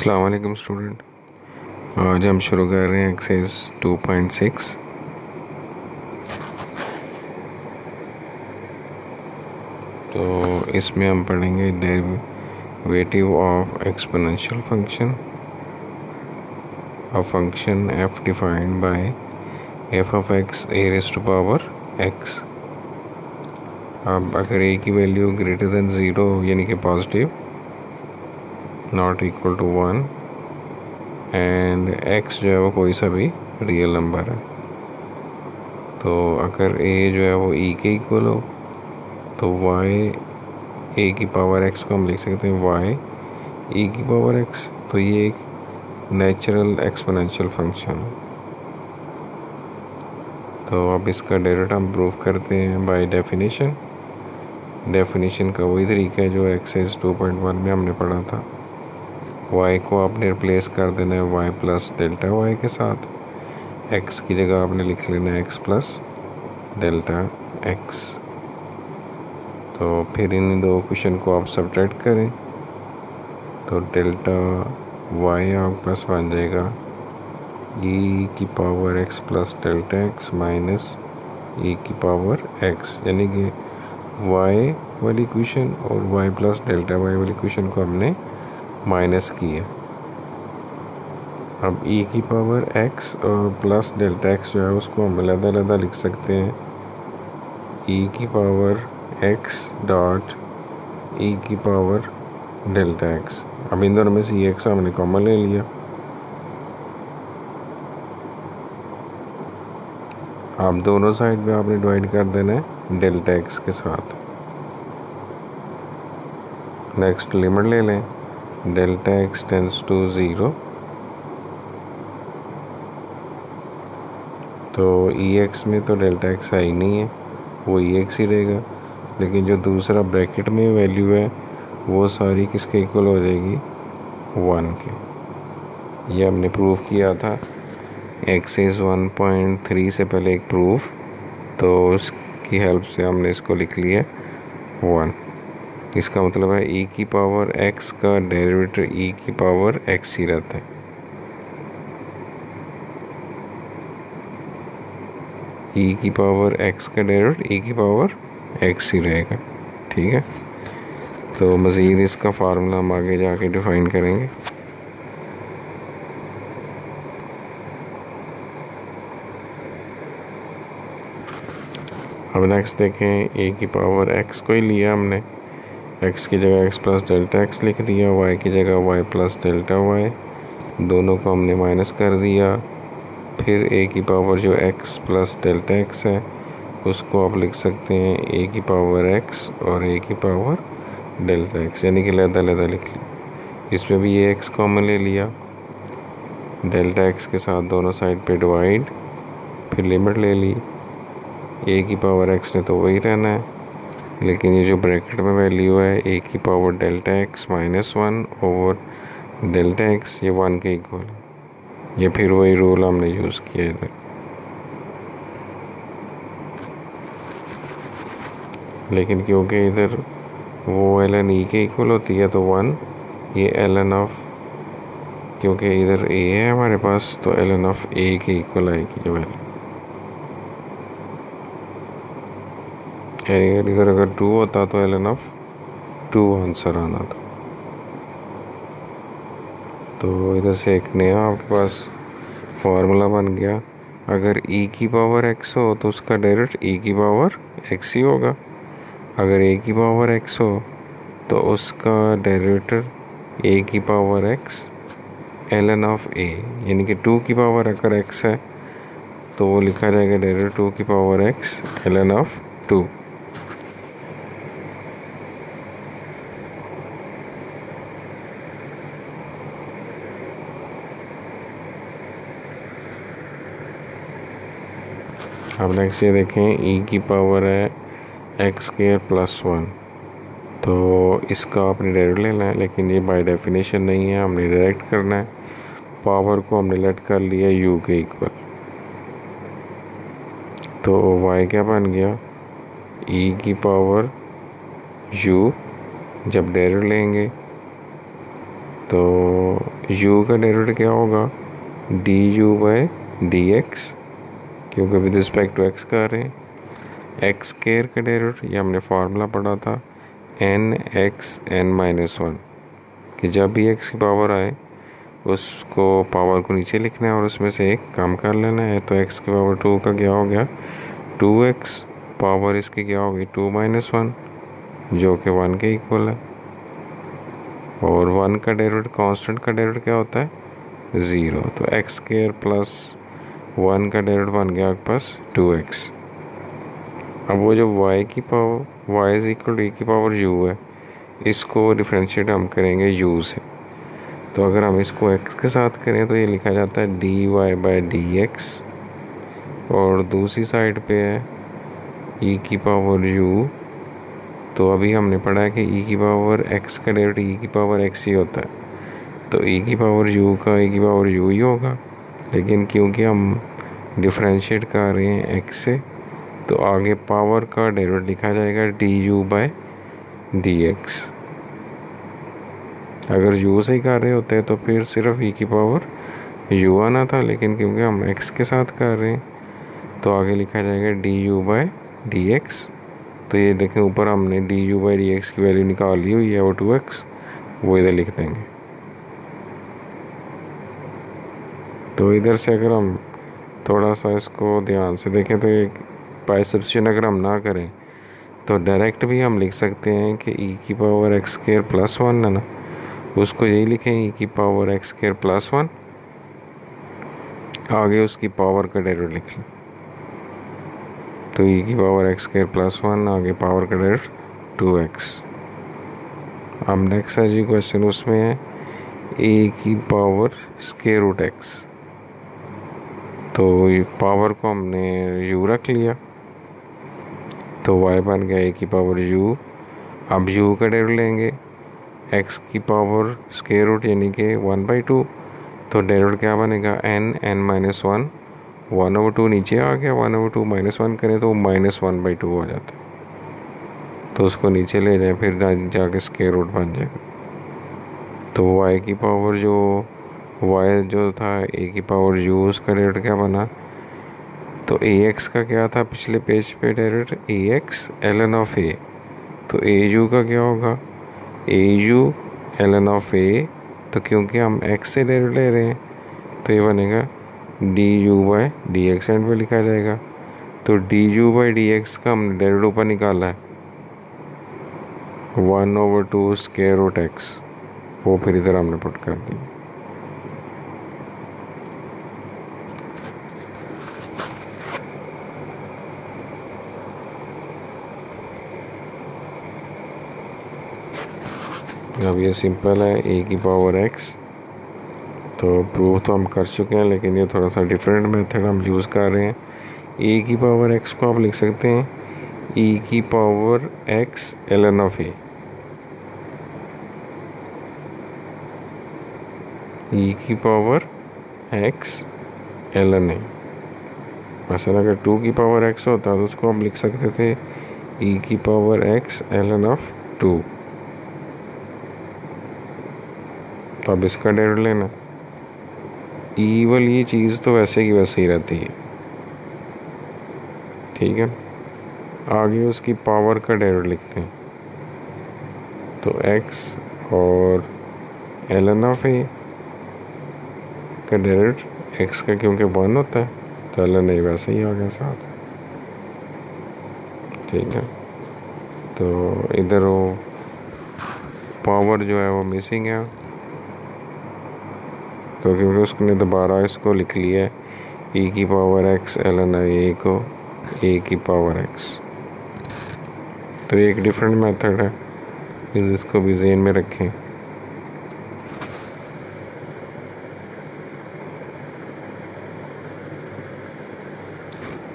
अस्सलाम वालेकुम स्टूडेंट। आज हम शुरू कर रहे हैं एक्सरसाइज 2.6। तो इसमें हम पढ़ेंगे derivative of exponential function. A function f defined by f of x a raise to power x। अब अगर a की वैल्यू ग्रेटर देन 0 यानी कि positive, not equal to 1 and x जो है वो कोई सा भी रियल नंबर है, तो अगर a जो है वो e के इक्वल हो तो y a की पावर x को हम लिख सकते हैं y e की पावर x। तो ये एक नेचुरल एक्सपोनेंशियल फंक्शन है। तो अब इसका डेरिवेटिव हम प्रूव करते हैं बाय डेफिनेशन। डेफिनेशन का वही तरीका है जो एक्सरसाइज 2.1 में हमने पढ़ा था। y को आपने रिप्लेस कर देना है y प्लस डेल्टा y के साथ। x की जगह आपने लिख लेना है x प्लस डेल्टा x। तो फिर इन दो क्वेश्चन को आप सब्ट्रैक्ट करें तो डेल्टा y आपके पास बन जाएगा e की power x plus delta x minus e की पावर x, यानी कि y वाली इक्वेशन और y प्लस डेल्टा y वाली इक्वेशन को हमने माइनस किया। अब e की पावर x और प्लस डेल्टा x जो है उसको हम अलग-अलग लिख सकते हैं। e की पावर x डॉट e की पावर डेल्टा x। अब इन दोनों में से ये x हमने कॉमन ले लिया। अब दोनों साइड में आपने डिवाइड कर देना है डेल्टा x के साथ। नेक्स्ट लिमिट ले लें, डेल्टा x टेंड्स टू 0 तो ex में तो डेल्टा x है ही नहीं है, वो ex ही रहेगा। लेकिन जो दूसरा ब्रैकेट में वैल्यू है वो सारी किसके इक्वल हो जाएगी, 1 के। ये हमने प्रूव किया था एक्सरसाइज 1.3 से पहले एक प्रूफ, तो उसकी हेल्प से हमने इसको लिख लिया 1। इसका मतलब है e की पावर x का डेरिवेटिव e की पावर x ही रहता है। e की पावर x का डेरिवेटिव e की पावर x ही रहेगा, ठीक है। तो मज़ीद इसका फार्मूला हम आगे जाके डिफाइन करेंगे। अब नेक्स्ट देखें, a की पावर x को ही लिया हमने, x की जगह x प्लस डेल्टा x लिख दिया, y की जगह y प्लस डेल्टा y, दोनों को हमने माइनस कर दिया। फिर a की पावर जो x प्लस डेल्टा x है उसको आप लिख सकते हैं a की पावर x और a की पावर डेल्टा x, यानी कि अलग-अलग लिख लिया। इसमें भी ये x कॉमन ले लिया, डेल्टा x के साथ दोनों साइड पे डिवाइड, फिर लिमिट ले ली। a की पावर x ने तो वही रहना है, लेकिन ये जो ब्रैकेट में वैल्यू है a की power delta x minus 1 over delta x, ये 1 के इक्वल है। ये फिर वही रूल हमने यूज़ किया इधर। लेकिन क्योंकि इधर वो ln e के इक्वल होती है तो 1, ये ln ऑफ, क्योंकि इधर a है हमारे पास तो ln ऑफ a के इक्वल आएगी ये वैल्यू। यानी इधर अगर 2 होता तो ln ऑफ 2 आंसर आना था। तो इधर से एक नया आपके पास फार्मूला बन गया। अगर e की पावर x हो तो उसका डेरिवेटिव e की पावर x ही होगा। अगर a की पावर x हो तो उसका डेरिवेटिव a की power x ln of a, यानी कि 2 की पावर अगर x है तो वो लिखा जाएगा डेरिवेटिव 2 की पावर x ln ऑफ 2। अब नेक्स्ट ये देखें, e की पावर है x स्क्वायर प्लस 1, तो इसका आपने डेरिवेटिव लेना है, लेकिन ये बाय डेफिनेशन नहीं है, हमने डायरेक्ट करना है। पावर को हमने लेट कर लिया u के इक्वल, तो y क्या बन गया, e की पावर u। जब डेरिवेटिव लेंगे तो u का डेरिवेटिव क्या होगा, du/dx, क्योंकि विद रिस्पेक्ट टू x कर रहे हैं। एक्स स्केयर का डेरिवेटिव, ये हमने फार्मूला पढ़ा था n(x(n-1), कि जब भी x की पावर आए उसको पावर को नीचे लिखना है और उसमें से एक कम कर लेना है। तो x की पावर 2 का क्या हो गया 2x, पावर इसकी क्या होगी 2-1, जो कि 1 के इक्वल है। और 1 का डेरिवेटिव, कांस्टेंट का डेरिवेटिव क्या होता है 0। तो एक्स स्क्वायर प्लस 1 का डेरिवेटिव बन गया आपके पास 2x। अब वो जो y की power y is equal to e की पावर u है, इसको डिफ्रेंशिएट हम करेंगे u से। तो अगर हम इसको x के साथ करें तो ये लिखा जाता है dy/dx, और दूसरी साइड पे है e की पावर u। तो अभी हमने पढ़ा है कि e की पावर x का डेरिवेटिव e की पावर x ही होता है। तो e की पावर u का e की पावर u ही होगा, लेकिन क्योंकि हम डिफ्रेंशिएट कर रहे हैं x से, तो आगे पावर का डेरिवेटिव लिखा जाएगा du/dx। अगर u से ही कर रहे होते हैं तो फिर सिर्फ e की पावर u आना था, लेकिन क्योंकि हम x के साथ कर रहे हैं तो आगे लिखा जाएगा du/dx। तो ये देखें ऊपर हमने du/dx की वैल्यू निकाल ली हुई है, वो 2x, वो इधर लिख देंगे। तो इधर से अगर हम थोड़ा सा इसको ध्यान से देखें तो एक बाय सब्स्टिट्यूशन अगर हम ना करें तो डायरेक्ट भी हम लिख सकते हैं कि e की पावर x स्क्वायर प्लस 1 है ना, उसको यही लिखें e की पावर x स्क्वायर प्लस 1, आगे उसकी पावर का डेरिवेटिव लिख लें। तो e की पावर x स्क्वायर प्लस 1, आगे पावर का डेरिवेटिव 2x। अब नेक्स्ट है जी क्वेश्चन, उसमें है a की पावर स्क्वायर रूट x। तो पावर को हमने u रख लिया, तो y बन गया a की पावर u। अब u का डेरिवेटिव लेंगे, x की पावर स्क्वायर रूट यानी कि 1/2, तो डेरिवेटिव क्या बनेगा n(n-1), 1/2 नीचे आ गया, 1/2 -1 करें तो -1/2 हो जाता है। तो उसको नीचे ले जाए, फिर जाके स्क्वायर रूट बन जाएगा। तो y की पावर y जो था a की पावर u, उसका डेरिवेटिव क्या बना, तो ax का क्या था पिछले पेज पे derivative ax ln of a। तो au का क्या होगा au ln ऑफ a। तो क्योंकि हम x से डेरिवेटिव ले रहे हैं तो ये बनेगा du/dx, एंड पे लिखा जाएगा। तो du/dx का हमने डेरिवेटिव ऊपर निकाला है 1/2 स्क्वायर रूट x, वो फिर इधर हमने पुट कर दिया। अब ये सिंपल है a की पावर x। तो प्रूव तो हम कर चुके हैं, लेकिन ये थोड़ा सा डिफरेंट मेथड हम यूज़ कर रहे हैं। a की पावर x को आप लिख सकते हैं e की power x ln of a। e की पावर x ln a। मसलन अगर 2 की पावर x होता तो उसको हम लिख सकते थे e की पावर x ln ऑफ 2। तो अब इसका डेरिवेटिव लेना, ई वाली चीज़ तो वैसे की वैसे ही रहती है, ठीक है। आगे उसकी पावर का डेरिवेटिव लिखते हैं, तो x और ln ऑफ a का डेरिवेटिव x का क्योंकि 1 होता है तो ln a वैसे ही आ गया साथ, ठीक है। तो इधर वो पावर जो है वो मिसिंग है, तो क्योंकि उसने दोबारा इसको लिख लिया है e की पावर x ln a को a की पावर x। तो ये एक डिफरेंट मेथड है, इसको भी ज़हन में रखें।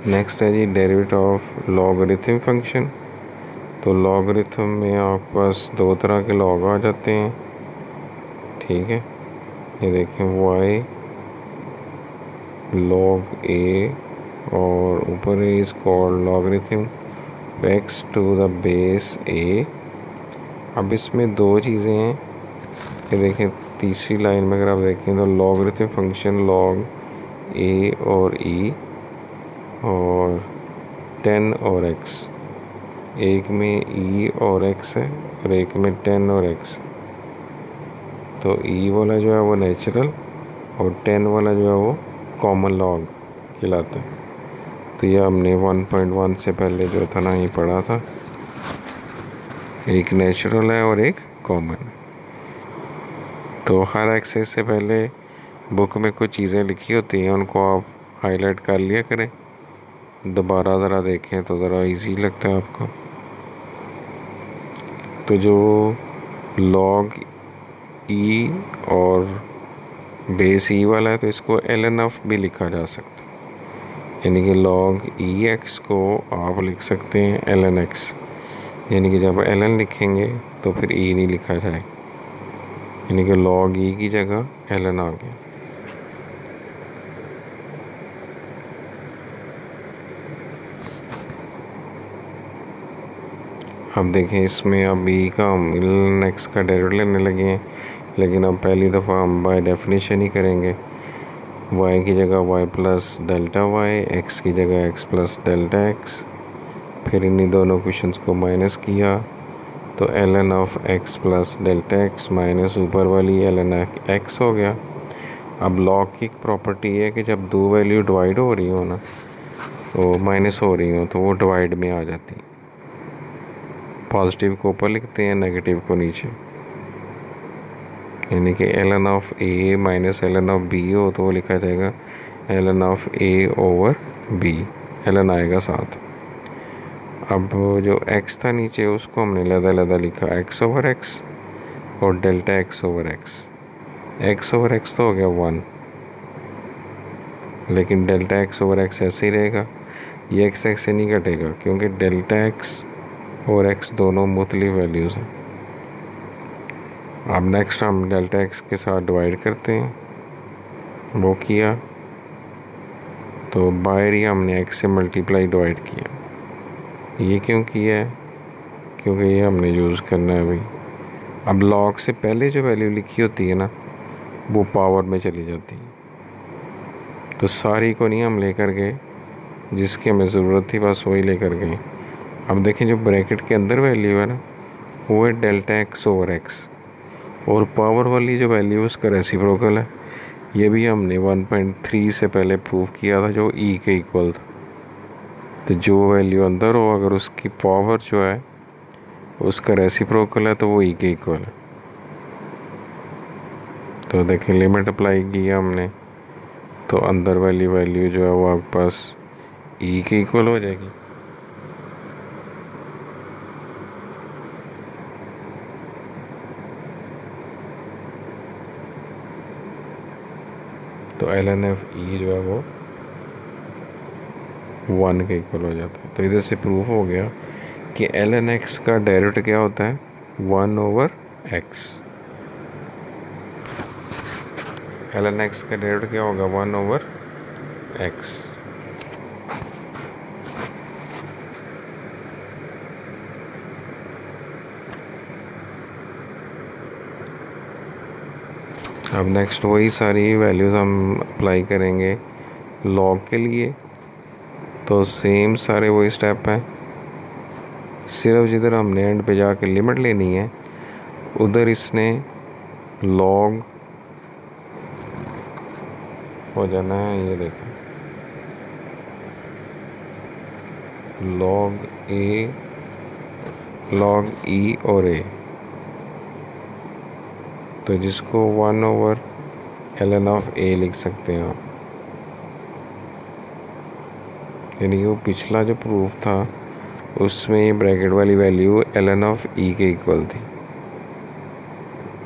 नेक्स्ट है जी डेरिवेटिव ऑफ लॉगरिथम फंक्शन। तो लॉगरिथम में आपके पास दो तरह के लॉग आ जाते हैं, ठीक है। ये देखें y log a और ऊपर is called logarithm x to the base a। अब इसमें दो चीज़ें हैं, ये देखें तीसरी लाइन में अगर आप देखें तो लॉगरिथम फंक्शन लॉग ए और ई और 10 और x, एक में e और x है और एक में 10 और x। तो e वाला जो है वो नेचुरल और 10 वाला जो है वो कॉमन लॉग कहलाता है। तो ये हमने 1.1 से पहले जो था ना ये पढ़ा था, एक नेचुरल है और एक कॉमन। तो हर एक्सेस से पहले बुक में कुछ चीज़ें लिखी होती हैं, उनको आप हाईलाइट कर लिया करें, दोबारा ज़रा देखें तो ज़रा इजी लगता है आपको। तो जो लॉग ई और बेस ई वाला है तो इसको ln ऑफ भी लिखा जा सकता है, यानी कि लॉग ई एक्स को आप लिख सकते हैं ln एक्स, यानी कि जब ln लिखेंगे तो फिर ई नहीं लिखा जाए, यानी कि लॉग ई की जगह ln आ गया। अब देखें इसमें अब ई का हम ln एक्स का डेरिवेटिव लेने लगे हैं, लेकिन अब पहली दफ़ा हम बाय डेफिनेशन ही करेंगे। y की जगह y plus delta Y, X की जगह x प्लस डेल्टा एक्स, फिर इन्हीं दोनों क्वेश्चंस को माइनस किया तो ln of x plus delta x minus ऊपर वाली ln x हो गया। अब लॉग की प्रॉपर्टी है कि जब दो वैल्यू डिवाइड हो रही हो ना, तो माइनस हो रही हो तो वो डिवाइड में आ जाती, पॉजिटिव को ऊपर लिखते हैं, नेगेटिव को नीचे, यानी कि ln of a minus ln of b हो तो वो लिखा जाएगा ln of a over b, ln आएगा साथ। अब जो x था नीचे उसको हमने लदा लिखा x ओवर x और delta x over x over x तो हो गया 1, लेकिन डेल्टा x ओवर x ऐसे ही रहेगा, ये x से नहीं घटेगा क्योंकि डेल्टा x और x दोनों मुख्तलिफ वैल्यूज़ हैं। अब नेक्स्ट हम डेल्टा x के साथ डिवाइड करते हैं, वो किया तो बाहर ही हमने x से मल्टीप्लाई डिवाइड किया। ये क्यों किया है? क्योंकि ये हमने यूज़ करना है अभी। अब लॉग से पहले जो वैल्यू लिखी होती है ना वो पावर में चली जाती है, तो सारी को नहीं हम लेकर गए, जिसकी हमें ज़रूरत थी बस वही लेकर गए। अब देखें जो ब्रैकेट के अंदर वैल्यू है ना वो है डेल्टा x ओवर x, और पावर वाली जो वैल्यू है उसका रेसिप्रोकल है। ये भी हमने 1.3 से पहले प्रूव किया था जो e के इक्वल था। तो जो वैल्यू अंदर हो अगर उसकी पावर जो है उसका रेसिप्रोकल है तो वो e के इक्वल है। तो देखें लिमिट अप्लाई किया हमने तो अंदर वाली वैल्यू जो है वो आपके पास e के इक्वल हो जाएगी। तो ln ऑफ e जो है वो 1 के इक्वल हो जाता है। तो इधर से प्रूफ हो गया कि ln x का डेरिवेटिव क्या होता है 1 ओवर x। ln x का डेरिवेटिव क्या होगा 1 ओवर x। अब नेक्स्ट वही सारी वैल्यूज़ हम अप्लाई करेंगे लॉग के लिए, तो सेम सारे वही स्टेप हैं, सिर्फ जिधर हमने एंड पे जाके लिमिट लेनी है उधर इसने लॉग हो जाना है। ये देखें लॉग ए, लॉग ई और ए, तो जिसको 1 ओवर ln ऑफ a लिख सकते हैं आप, यानी कि वो पिछला जो प्रूफ था उसमें ये ब्रैकेट वाली वैल्यू ln ऑफ e के इक्वल थी।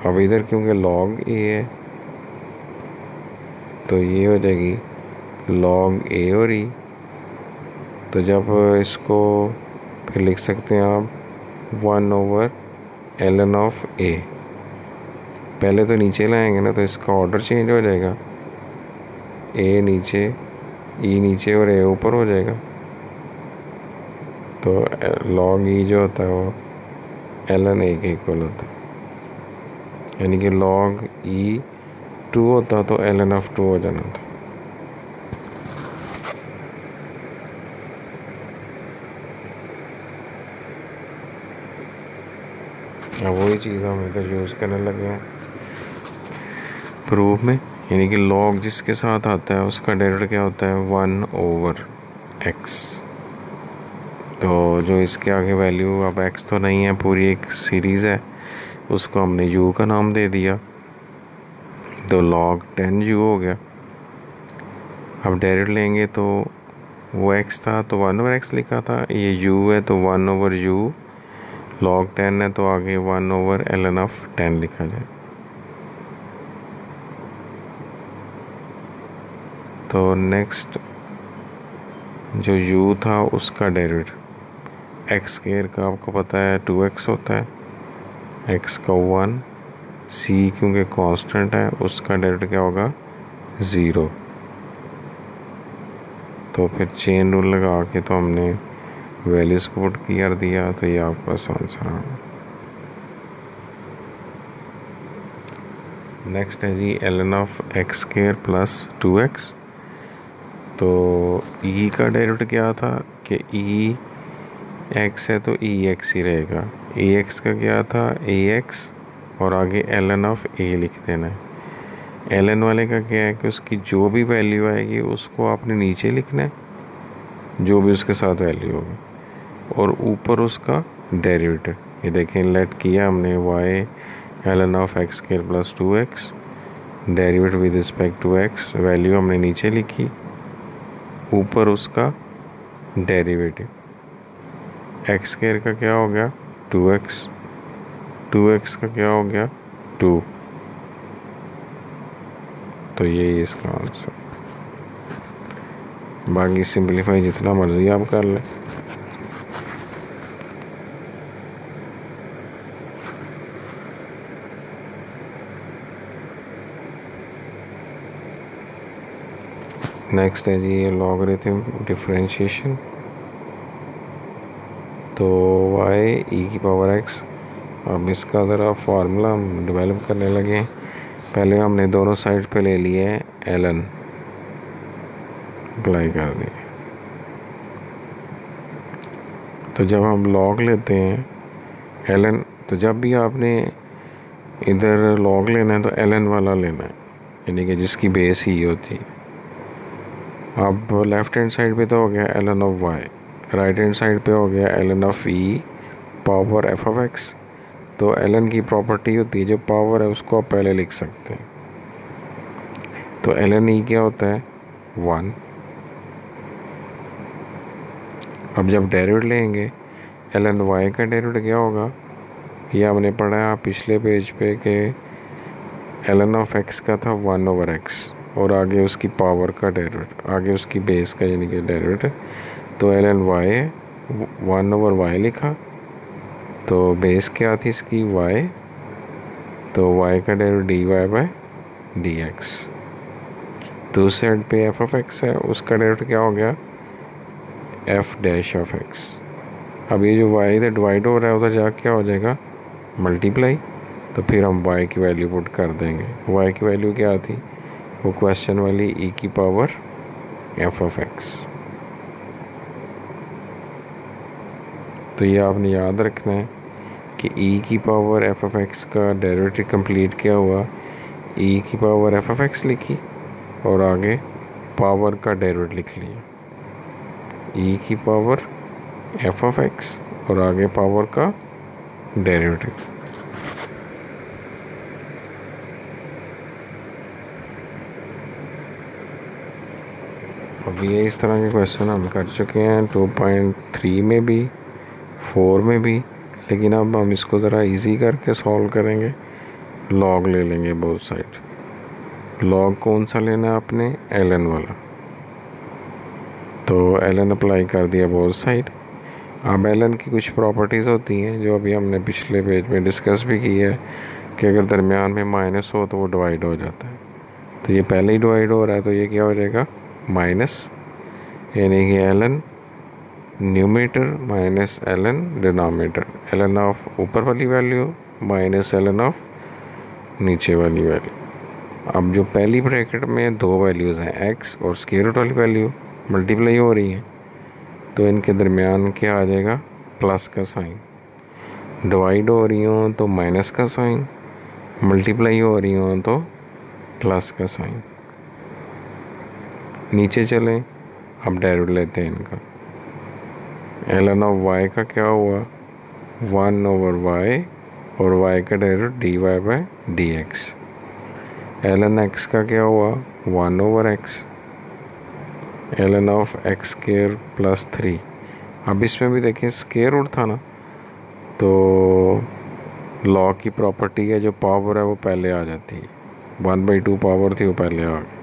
अब इधर क्योंकि log a है तो ये हो जाएगी log a और e, तो जब इसको फिर लिख सकते हैं आप 1 ओवर ln ऑफ a, पहले तो नीचे लाएंगे ना तो इसका ऑर्डर चेंज हो जाएगा, a नीचे e नीचे और a ऊपर हो जाएगा। तो log e जो होता है वो ln a के इक्वल होता है। यानी कि log e 2 होता तो ln of 2 हो जाना था। अब वही चीज़ हम इधर यूज़ करने लगे हैं प्रूफ में, यानी कि log जिसके साथ आता है उसका डेरिवेटिव क्या होता है 1/x। तो जो इसके आगे वैल्यू अब x तो नहीं है, पूरी एक सीरीज़ है, उसको हमने u का नाम दे दिया, तो log 10u हो गया। अब डेरिवेटिव लेंगे तो वो x था तो 1/x लिखा था, ये u है तो 1/u, log 10 है तो आगे 1/ln of 10 लिखा जाए। तो नेक्स्ट जो u था उसका डेरिवेटिव एक्स स्क्वायर का आपको पता है 2x होता है, x का 1, c क्योंकि कांस्टेंट है उसका डेरिवेटिव क्या होगा 0। तो फिर चेन रूल लगा के तो हमने वैल्यूज को पुट कर दिया, तो ये आपका आंसर है। नेक्स्ट है जी ln of x square plus 2x। तो e का डेरिवेटिव क्या था कि e x है तो e x ही रहेगा, e x का क्या था a x और आगे ln of a लिख देना है। ln वाले का क्या है कि उसकी जो भी वैल्यू आएगी उसको आपने नीचे लिखना है, जो भी उसके साथ वैल्यू होगी, और ऊपर उसका डेरिवेटिव। ये देखें लेट किया हमने y ln of x square plus 2x, derivative with respect to x, value हमने नीचे लिखी, ऊपर उसका डेरिवेटिव। x स्क्वायर का क्या हो गया 2x, 2x का क्या हो गया 2। तो यही इसका आंसर। बाकी सिंपलीफाई जितना मर्जी आप कर लें। नेक्स्ट है जी ये लॉगरिथम डिफरेंशिएशन। तो y e की पावर x, अब इसका ज़रा फार्मूला हम डेवलप करने लगे हैं। पहले हमने दोनों साइड पे ले लिए ln, अप्लाई कर दिए। तो जब हम log लेते हैं ln, तो जब भी आपने इधर log लेना है तो ln वाला लेना है, यानी कि जिसकी बेस ही होती है। अब लेफ्ट हैंड साइड पे तो हो गया ln of y, right hand side पे हो गया ln of e power f of x। तो ln की प्रॉपर्टी होती है जो पावर है उसको आप पहले लिख सकते हैं। तो ln e क्या होता है 1। अब जब डेरिवेटिव लेंगे ln y का डेरिवेटिव क्या होगा, ये हमने पढ़ा है पिछले पेज पे कि ln ऑफ x का था 1/x और आगे उसकी पावर का डेरिवेटिव, आगे उसकी बेस का यानी कि डेरिवेटिव। तो ln y है 1/y लिखा, तो बेस क्या थी इसकी y, तो y का डेरिवेटिव dy/dx। दूसरे साइड पे f ऑफ x है, उसका डेरिवेटिव क्या हो गया f' ऑफ x। अब ये जो y इधर डिवाइड हो रहा है उधर जाके क्या हो जाएगा मल्टीप्लाई, तो फिर हम y की वैल्यू पुट कर देंगे। y की वैल्यू क्या थी, वो क्वेश्चन वाली e की पावर f ऑफ x। तो ये आपने याद रखना है कि e की पावर f ऑफ x का डेरिवेटिव कंप्लीट क्या हुआ, e की पावर f ऑफ x लिखी और आगे पावर का डेरिवेटिव लिख लिया, e की पावर f ऑफ x और आगे पावर का डेरिवेटिव। अब ये इस तरह के क्वेश्चन हम कर चुके हैं 2.3 में भी, 4 में भी, लेकिन अब हम इसको ज़रा इजी करके सॉल्व करेंगे। लॉग ले लेंगे बोथ साइड। लॉग कौन सा लेना है आपने ln वाला, तो ln अप्लाई कर दिया बोथ साइड। अब ln की कुछ प्रॉपर्टीज़ होती हैं जो अभी हमने पिछले पेज में डिस्कस भी की है कि अगर दरमियान में माइनस हो तो वो डिवाइड हो जाता है। तो ये पहले ही डिवाइड हो रहा है तो ये क्या हो जाएगा माइनस, यानी कि ln numerator minus ln denominator, ln of ऊपर वाली वैल्यू माइनस ln ऑफ नीचे वाली वैल्यू। अब जो पहली ब्रैकेट में दो वैल्यूज़ हैं एक्स और स्क्वायर रूट वाली वैल्यू मल्टीप्लाई हो रही हैं, तो इनके दरमियान क्या आ जाएगा, प्लस का साइन। डिवाइड हो रही हो तो माइनस का साइन, मल्टीप्लाई हो रही हो तो प्लस का साइन। नीचे चलें, अब डेरिवेटिव लेते हैं इनका। ln ऑफ y का क्या हुआ, 1/y, और y का डेरिवेटिव dy/dx। ln x का क्या हुआ, 1/x। ln of x square plus 3। अब इसमें भी देखें स्क्वायर रूट था ना, तो लॉ की प्रॉपर्टी है, जो पावर है वो पहले आ जाती है। 1/2 पावर थी वो पहले आ गई।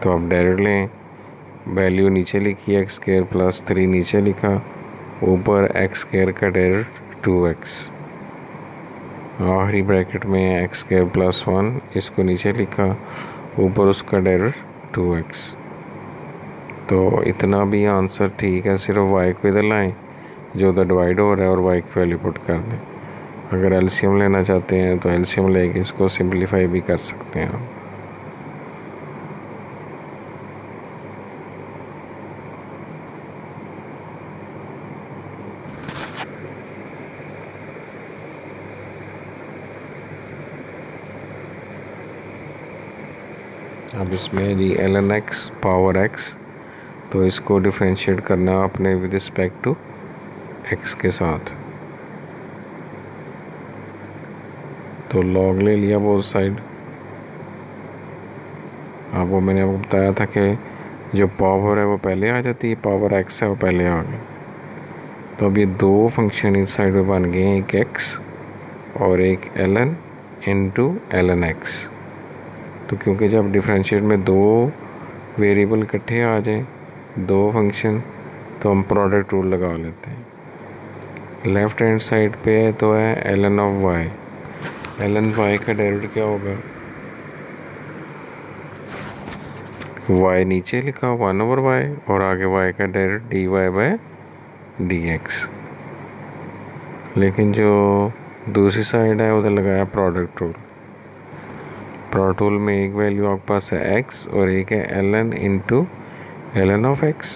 तो अब डेरिवेटिव लें, वैल्यू नीचे लिखी एक्स स्क्वायर प्लस 3 नीचे लिखा, ऊपर एक्स स्क्वायर का डेरिवेटिव 2x, आखिरी ब्रैकेट में एक्स स्क्वायर प्लस 1, इसको नीचे लिखा, ऊपर उसका डेरिवेटिव 2x। तो इतना भी आंसर ठीक है, सिर्फ y को इधर लाएं जो उधर डिवाइड हो रहा है और y की वैल्यू पुट कर दें। अगर एलसीएम लेना चाहते हैं तो एलसीएम लेके इसको सिंप्लीफाई भी कर सकते हैं आप। अब इसमें जी ln x पावर x, तो इसको डिफ्रेंशिएट करना आपने विद रिस्पेक्ट टू x के साथ। तो लॉग ले लिया बोथ साइड। अब वो मैंने आपको बताया था कि जो पावर है वो पहले आ जाती है, पावर x है वो पहले आ गई। तो अब ये दो फंक्शन इस साइड में बन गए हैं, एक x और एक ln इंटू ln x। तो क्योंकि जब डिफरेंशिएट में दो वेरिएबल इकट्ठे आ जाएं, दो फंक्शन, तो हम प्रोडक्ट रूल लगा लेते हैं। लेफ्ट हैंड साइड पे है तो है ln of y। ln y का डेरिवेटिव क्या होगा, y नीचे लिखा 1/y और आगे y का डेरिवेटिव dy/dx। लेकिन जो दूसरी साइड है उधर लगाया प्रोडक्ट रूल। प्रोडक्ट रूल में एक वैल्यू आपके पास है x और एक है ln into ln of x।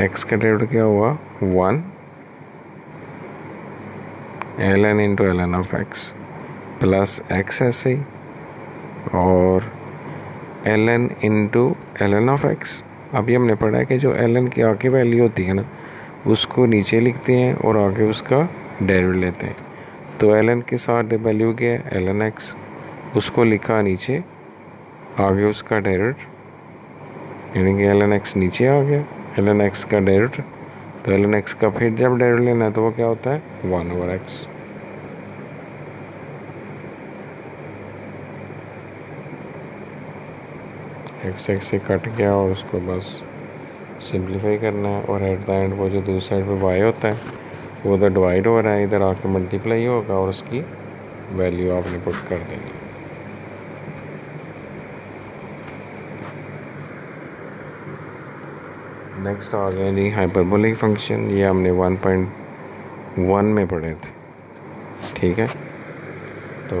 x का डेरिवेटिव क्या हुआ, 1 ln into ln of x plus x ऐसे ही, और ln into ln of x। अभी हमने पढ़ा है कि जो ln की आगे वैल्यू होती है ना, उसको नीचे लिखते हैं और आगे उसका डेरिवेटिव लेते हैं। तो ln के साथ वैल्यू क्या है, ln x, उसको लिखा नीचे, आगे उसका डेरिवेटिव, यानी कि ln x नीचे आ गया, ln x का डेरिवेटिव। तो ln x का फिर जब डेरिवेटिव लेना है तो वो क्या होता है, 1/x। x से कट गया और उसको बस सिंप्लीफाई करना है, और एट द एंड वो जो दूसरी साइड पे y होता है वो उधर डिवाइड हो रहा है, इधर आके मल्टीप्लाई होगा और उसकी वैल्यू आपने पुट कर देनी। नेक्स्ट आ गया जी हाइपरबोलिक फंक्शन। ये हमने 1.1 में पढ़े थे, ठीक है। तो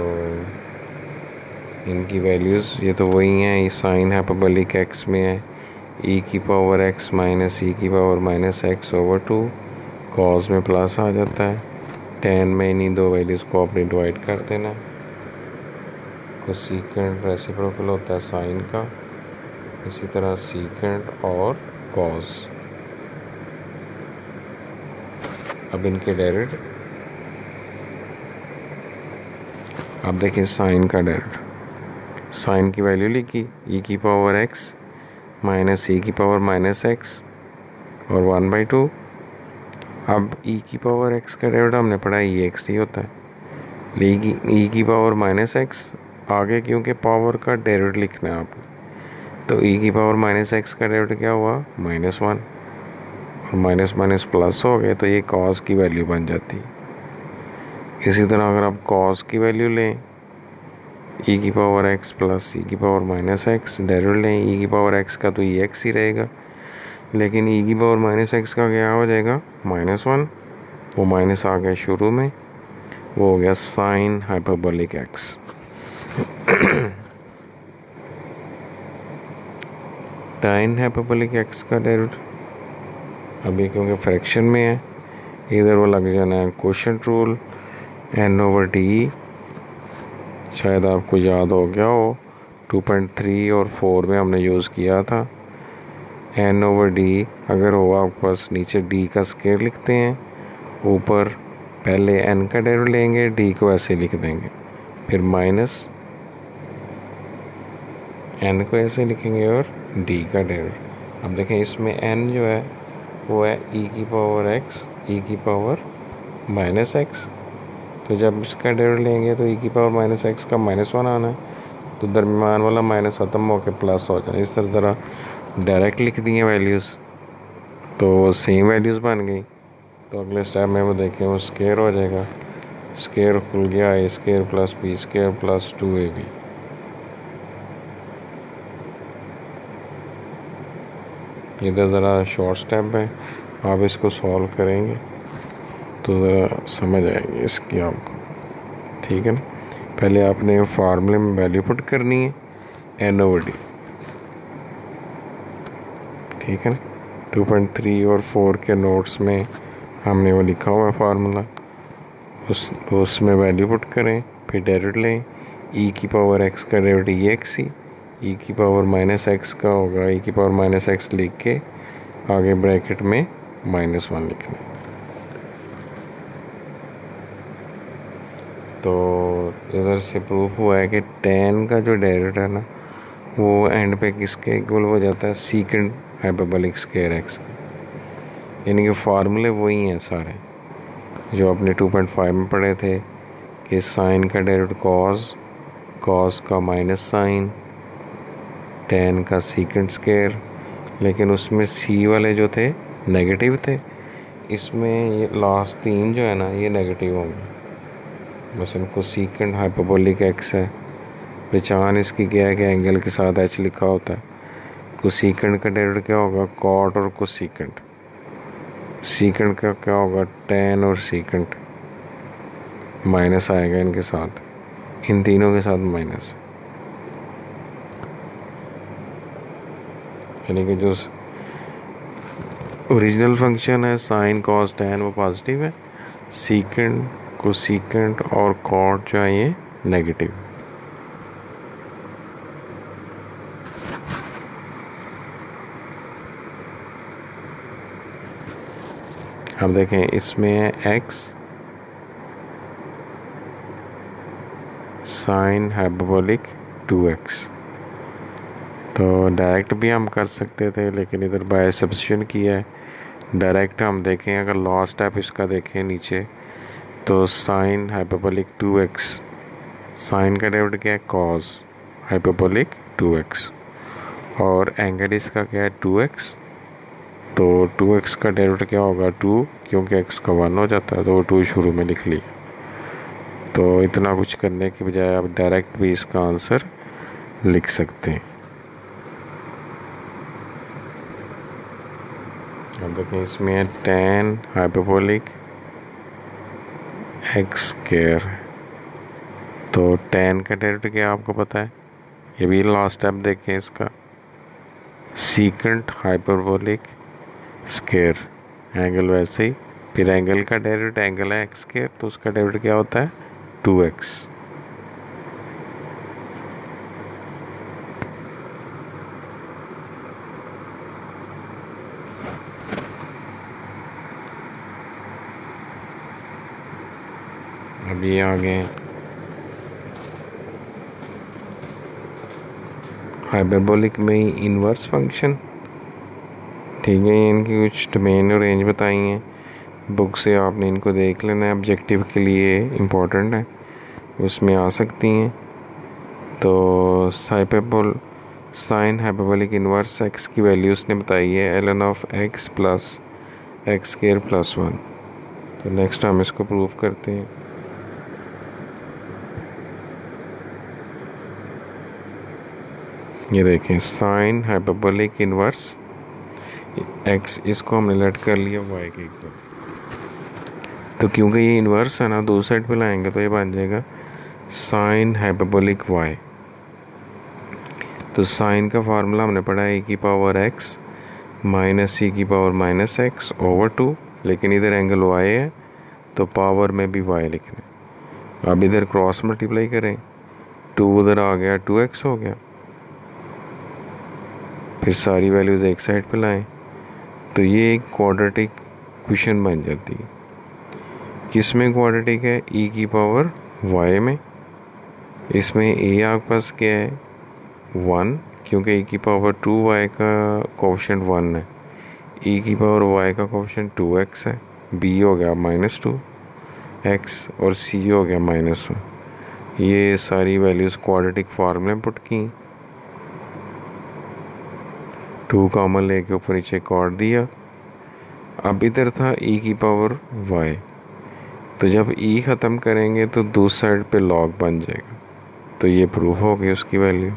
इनकी वैल्यूज़ ये तो वही हैं, ये साइन हाइपरबोलिक x में है e की पावर x माइनस e की पावर माइनस x/2, कॉस में प्लस आ जाता है, टेन में इन्हीं दो वैल्यूज़ को आपने डिवाइड कर देना। कोसेकेंट रेसिप्रोकल होता है साइन का, इसी तरह सीकेंट और कॉस। अब इनके डेरिवेटिव, अब देखिए साइन का डेरिवेटिव, साइन की वैल्यू लिखी e की पावर x माइनस e की पावर माइनस x और 1/2। अब e की पावर x का डेरिवेटिव हमने पढ़ा है x ही होता है, लेकिन e की पावर माइनस x आगे क्योंकि पावर का डेरिवेटिव लिखना है आपको, तो e की पावर माइनस x का डेरिवेटिव क्या हुआ, -1, और माइनस माइनस प्लस हो गए तो ये कॉस की वैल्यू बन जाती। इसी तरह अगर आप कॉस की वैल्यू लें, e की पावर x प्लस e की पावर माइनस x, डेरिवेटिव लें e की पावर x का तो x ही रहेगा, लेकिन e की पावर माइनस x का क्या हो जाएगा, -1, वो माइनस आ गया शुरू में, वो हो गया साइन हाइपरबोलिक एक्स। टाइन हाइपरबोलिक एक्स का डेरिवेटिव अभी क्योंकि फ्रैक्शन में है, इधर वो लग जाना है क्वोशिएंट रूल, n/d। शायद आपको याद हो गया हो, 2.3 और 4 में हमने यूज़ किया था। n/d अगर हो आपके पास, नीचे d का स्क्वायर लिखते हैं, ऊपर पहले n का डेरिवेटिव लेंगे, d को ऐसे लिख देंगे, फिर माइनस n को ऐसे लिखेंगे और d का डेरिवेटिव। अब देखें इसमें n जो है वो है e की पावर x, e की पावर माइनस x। तो जब इसका डेरिवेटिव लेंगे तो e की पावर माइनस x का -1 आना है, तो दरमियान वाला माइनस ख़त्म होकर प्लस हो जाए। इस तरह डायरेक्ट लिख दी हैं वैल्यूज़, तो सेम वैल्यूज़ बन गई। तो अगले स्टेप में वो देखें, वो स्क्वायर हो जाएगा, स्क्वायर खुल गया a square plus b square plus 2ab। इधर ज़रा शॉर्ट स्टेप है, आप इसको सॉल्व करेंगे तो ज़रा समझ आएगी इसकी आपको, ठीक है ना। पहले आपने फार्मूले में वैल्यू पुट करनी है n/d, ठीक है ना। 2.3 और 4 के नोट्स में हमने वो लिखा हुआ है फार्मूला, उसमें वैल्यू पुट करें, फिर डेरिवेटिव लें। e की पावर x का डेरिवेटिव x ही, e की पावर माइनस x का होगा, e की पावर माइनस x लिख के आगे ब्रैकेट में -1 लिखना। तो इधर से प्रूफ हुआ है कि tan का जो डेरिवेटिव है ना, वो एंड पे किसके इक्वल हो जाता है, सीकेंड हाइपरबोलिक स्क्वायर एक्स का। यानी कि फार्मूले वही हैं सारे जो आपने 2.5 में पढ़े थे, कि साइन का डेरिवेटिव कॉस, कॉस का माइनस साइन, tan का सीकेंड स्क्वायर। लेकिन उसमें c वाले जो थे नेगेटिव थे, इसमें ये लास्ट 3 जो है ना ये नेगेटिव होंगे। बस इनको सीकेंड हाइपरबोलिक एक्स है, पहचान इसकी क्या है कि एंगल के साथ h लिखा होता है। कोसीकेंड का डेरिवेटिव क्या होगा, कॉट और कोसीकेंड। सीकेंड का क्या होगा, tan और सीकेंड, माइनस आएगा इनके साथ, इन तीनों के साथ माइनस। यानी कि जो ओरिजिनल फंक्शन है साइन कॉस tan वो पॉजिटिव है, सीकेंड कोसीकेंड और कॉट जो है ये नेगेटिव। अब देखें इसमें है x साइन हाइपरबोलिक 2x, तो डायरेक्ट भी हम कर सकते थे, लेकिन इधर बाय सब्स्टिट्यूशन किया है। डायरेक्ट हम देखें, अगर लास्ट स्टेप इसका देखें नीचे, तो साइन हाइपरबोलिक 2x, साइन का डेरिवेटिव क्या है, कॉस हाइपरबोलिक 2x, और एंगल इसका क्या है 2x। तो 2x का डेरिवेटिव क्या होगा 2, क्योंकि x का 1 हो जाता है तो 2 शुरू में लिख लिया। तो इतना कुछ करने के बजाय आप डायरेक्ट भी इसका आंसर लिख सकते हैं। अब देखें इसमें है tan हाइपरबोलिक x स्क्वायर, तो tan का डेरिवेटिव क्या आपको पता है, ये भी लास्ट स्टेप देखें इसका, सीकेंट हाइपरबोलिक स्क्वायर, एंगल वैसे ही, फिर एंगल का डेरिवेटिव, एंगल है x स्क्वायर, तो उसका डेरिवेटिव क्या होता है 2x। अब ये आ गए हाइपरबोलिक में ही इन्वर्स फंक्शन, ठीक है। इनकी कुछ डोमेन और रेंज बताई हैं, बुक से आपने इनको देख लेना है, ऑब्जेक्टिव के लिए इम्पोर्टेंट है, उसमें आ सकती हैं। तो साइन हाइपरबोलिक इन्वर्स एक्स की वैल्यू उसने बताई है ln of x plus x square plus 1। तो नेक्स्ट हम इसको प्रूव करते हैं। ये देखें साइन हाइपरबोलिक इन्वर्स x, इसको हमने लेट कर लिया y के इक्वल। तो क्योंकि ये इन्वर्स है ना, दो साइड पे लाएंगे तो ये बन जाएगा साइन हाइपरबोलिक वाई। तो साइन का फार्मूला हमने पढ़ा है e⁻x माइनस e⁻−x ओवर 2, लेकिन इधर एंगल y है तो पावर में भी y लिखना है। अब इधर क्रॉस मल्टीप्लाई करें, 2 उधर आ गया 2x हो गया, फिर सारी वैल्यूज़ एक साइड पे लाएं तो ये एक क्वाड्रेटिक क्वेश्चन बन जाती है। किस में क्वाड्रेटिक है? e⁻y में। इसमें a आपके पास क्या है? 1, क्योंकि e⁻2y का कोफिशिएंट 1 है, e⁻y का कोफिशिएंट 2x है, b हो गया -2x और c हो गया -1। ये सारी वैल्यूज़ क्वाड्रेटिक फार्मूले में पुट की, 2 कॉमन लेके ऊपर नीचे काट दिया। अब इधर था e⁻y, तो जब e ख़त्म करेंगे तो दूसरी साइड पे log बन जाएगा, तो ये प्रूफ हो गई उसकी वैल्यू।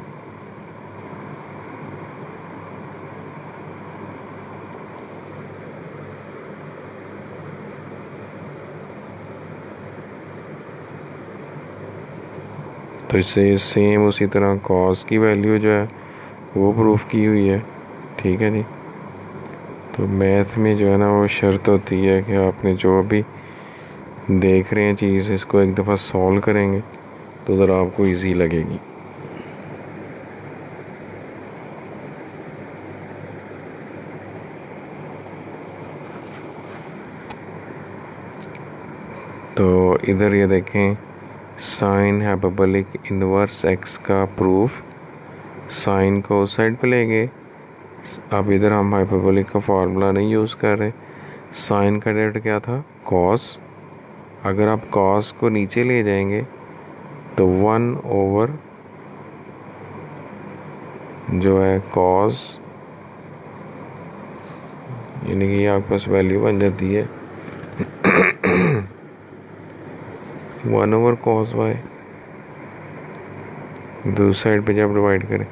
तो इससे सेम उसी तरह कॉस की वैल्यू जो है वो प्रूफ की हुई है। ठीक है जी। तो मैथ में जो है ना वो शर्त होती है कि आपने जो भी देख रहे हैं चीज़, इसको एक दफ़ा सॉल्व करेंगे तो ज़रा आपको इजी लगेगी। तो इधर ये देखें, साइन हाइपरबोलिक इनवर्स x का प्रूफ, साइन को उस साइड पे लेंगे। अब इधर हम हाइपरबोलिक का फार्मूला नहीं यूज़ कर रहे, साइन का डेरिवेटिव क्या था? कॉस। अगर आप कॉस को नीचे ले जाएंगे तो 1 ओवर जो है कॉस, यानी कि आपके पास वैल्यू बन जाती है 1 ओवर कॉस वाई। दूसरी साइड पे जब डिवाइड करें,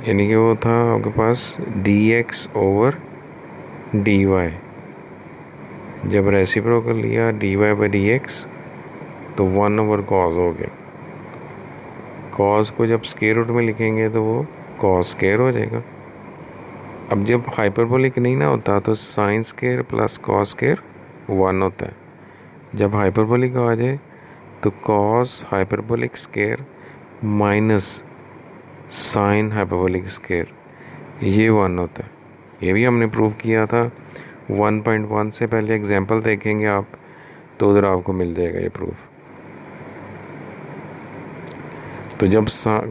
यानी कि वो था आपके पास dx ओवर dy। जब रेसिप्रोकल लिया dy/dx तो 1 ओवर कॉस हो गया। कॉस को जब स्क्वायर रूट में लिखेंगे तो वो कॉस स्क्वायर हो जाएगा। अब जब हाइपरबोलिक नहीं ना होता तो sine square plus cos square 1 होता है। जब हाइपरबोलिक आ जाए तो cos hyperbolic square minus sine hyperbolic square, ये 1 होता है। ये भी हमने प्रूव किया था 1.1 से पहले एग्जांपल देखेंगे आप तो उधर आपको मिल जाएगा ये प्रूफ। तो जब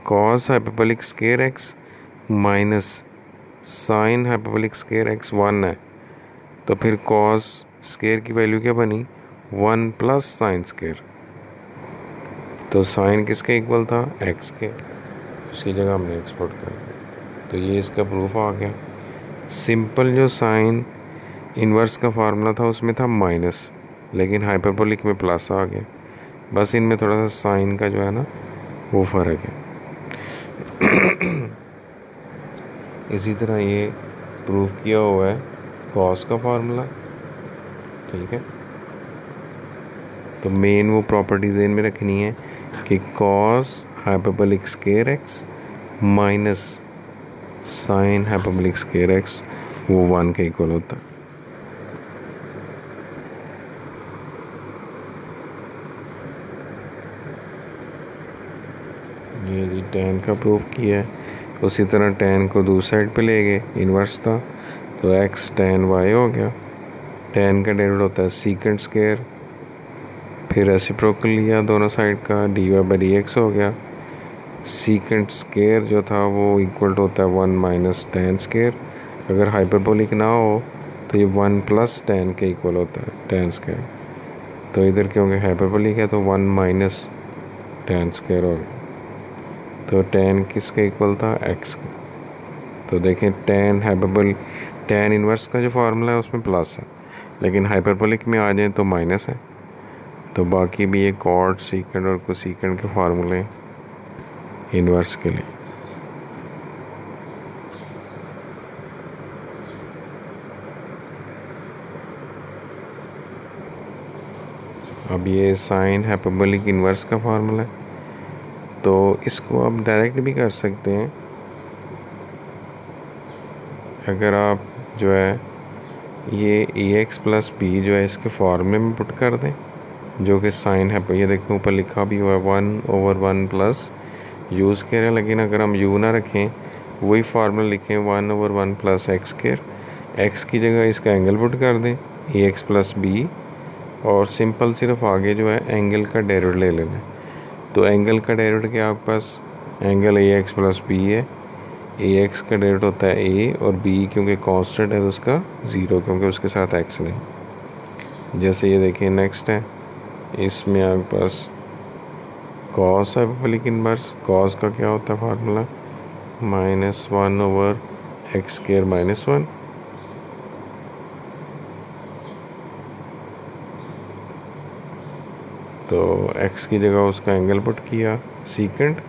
cos hyperbolic square x minus sine hyperbolic square x 1 है तो फिर कॉस स्क्वायर की वैल्यू क्या बनी? 1 प्लस साइन स्क्वायर। तो साइन किसके इक्वल था? एक्स के, उसकी जगह हमने एक्सपोर्ट कर दिया। तो ये इसका प्रूफ आ गया। सिंपल जो साइन इन्वर्स का फार्मूला था उसमें था माइनस, लेकिन हाइपरबोलिक में प्लस आ गया। बस इनमें थोड़ा सा साइन का जो है ना वो फ़र्क है। इसी तरह ये प्रूफ किया हुआ है कॉस का फार्मूला। ठीक है, तो मेन वो प्रॉपर्टी ज़हन में रखनी है कि cos hyperbolic square x minus sine hyperbolic square x वो 1 के इक्वल होता है। ये जी tan का प्रूफ किया है। उसी तरह tan को दूसरी साइड पे ले गए, इन्वर्स था तो x tan y हो गया। tan का डेरिवेटिव होता है सीकेंट स्क्वायर, फिर रेसिप्रोकल लिया दोनों साइड का, dy/dx हो गया। सीकेंट स्क्वायर जो था वो इक्वल टू होता है 1 माइनस tan स्क्वायर। अगर हाइपरबोलिक ना हो तो ये 1 प्लस tan के इक्वल होता है tan स्क्वायर। तो इधर क्योंकि हाइपरबोलिक है तो 1 माइनस tan स्क्वायर हो गया। तो tan किसके इक्वल था? x का। तो देखें tan हाइपरबोलिक, tan इन्वर्स का जो फार्मूला है उसमें प्लस है, लेकिन हाइपरबोलिक में आ जाए तो माइनस है। तो बाकी भी ये कॉट सीकेंट और कोसीकेंट के फार्मूले इन्वर्स के लिए। अब ये साइन हाइपरबोलिक इन्वर्स का फार्मूला है, तो इसको आप डायरेक्ट भी कर सकते हैं। अगर आप जो है ये ax प्लस बी जो है इसके फार्मूले में पुट कर दें, जो कि साइन है, ये देखो ऊपर लिखा भी हुआ है 1/1 प्लस यू स्केयर है, लेकिन अगर हम यू ना रखें, वही फार्मूला लिखें 1/1 प्लस एक्स स्केयर, एक्स की जगह इसका एंगल पुट कर दें ax प्लस बी, और सिंपल सिर्फ आगे जो है एंगल का डेरिवेटिव ले लेना है। तो एंगल का डेरिवेटिव क्या आपके पास, एंगल ax प्लस बी है, ax का डेरिवेटिव होता है a, और b क्योंकि कांस्टेंट है तो उसका 0, क्योंकि उसके साथ x नहीं। जैसे ये देखिए नेक्स्ट है, इसमें आपके पास कॉस हाइपरबोलिक इन्वर्स, कॉस का क्या होता है फार्मूला, -1/x²-1। तो x की जगह उसका एंगल पुट किया सीकेंट,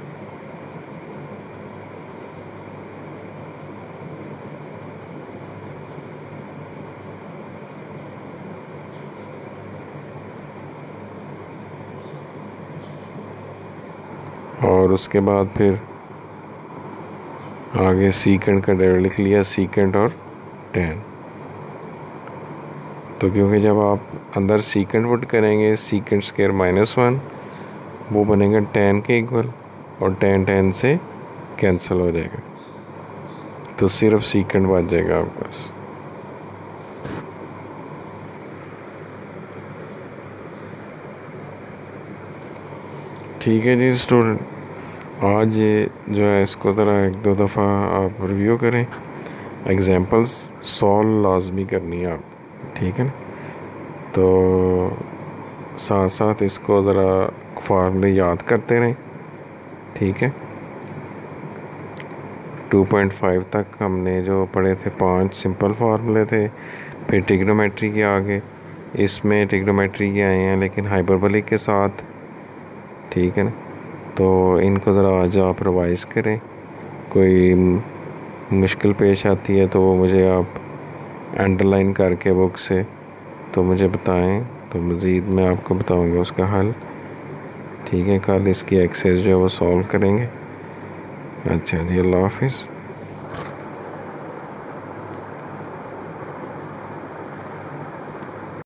और उसके बाद फिर आगे सीकेंट का डेरिवेटिव लिख लिया, सीकेंट और टेन। तो क्योंकि जब आप अंदर सीकेंट पुट करेंगे सीकेंट स्क्वायर -1, वो बनेगा टेन के इक्वल, और टेन टेन से कैंसिल हो जाएगा, तो सिर्फ सीकेंट बच जाएगा आपके पास। ठीक है जी स्टूडेंट, आज ये जो है इसको ज़रा 1-2 दफ़ा आप रिव्यू करें, एग्जांपल्स सॉल्व लाजमी करनी है आप, ठीक है ना। तो साथ साथ इसको ज़रा फार्मूले याद करते रहें, ठीक है। 2.5 तक हमने जो पढ़े थे 5 सिंपल फार्मूले थे, फिर ट्रिग्नोमेट्री के आगे, इसमें ट्रिग्नोमेट्री के आए हैं लेकिन हाइपरबोलिक के साथ, ठीक है ना। तो इनको ज़रा आज आप रिवाइज़ करें, कोई मुश्किल पेश आती है तो वो मुझे आप अंडरलाइन करके बुक से तो मुझे बताएं, तो मज़ीद मैं आपको बताऊंगा उसका हल, ठीक है। कल इसकी एक्सरसाइज जो है वो सॉल्व करेंगे। अच्छा जी, अल्लाह हाफिज़।